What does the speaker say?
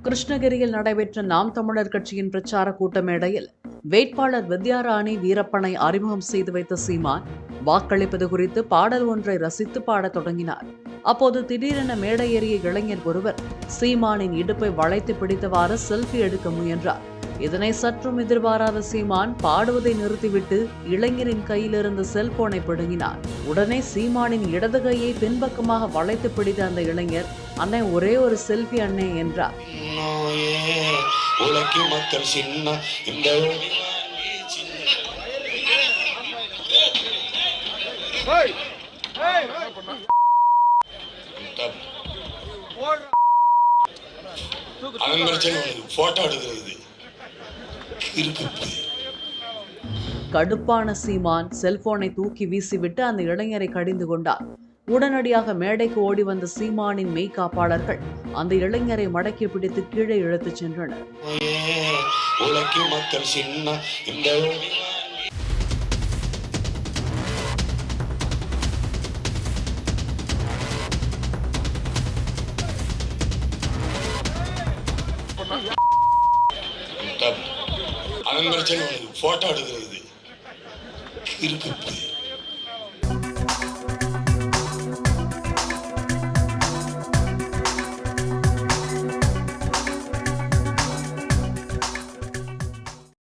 கிருஷ்ணகிரியில் நடைபெற்ற நாம் தமிழர் கட்சியின் பிரச்சார கூட்ட மேடையில் வேட்பாளர் வித்யாராணி வீரப்பனை அறிமுகம் செய்து வைத்த சீமான் வாக்களிப்பது குறித்து பாடல் ஒன்றை ரசித்து பாடத் தொடங்கினார். அப்போது திடீரென மேடை ஏறிய இளைஞர் ஒருவர் சீமானின் இடுப்பை வளைத்து பிடித்தவாறு செல்ஃபி எடுக்க முயன்றார். இதனை சற்றும் எதிர்பாராத சீமான் பாடுவதை நிறுத்திவிட்டு இளைஞரின் கையில் இருந்த செல்போனை பிடுங்கினார். உடனே சீமானின் இடது கையை பின்பக்கமாக வளைத்து பிடித்த அந்த இளைஞர், அண்ணே ஒரே ஒரு செல்ஃபி அண்ணே என்றார். கடுப்பான சீமான் செல்போனை தூக்கி வீசிவிட்டு அந்த இளைஞரை கடிந்து கொண்டார். உடனடியாக மேடைக்கு ஓடி வந்த சீமானின் மெய்காப்பாளர்கள் அந்த இளைஞரை மடக்கி பிடித்து கீழே இழுத்துச் சென்றனர். போட்டோ எடுக்கிறது இருக்கு.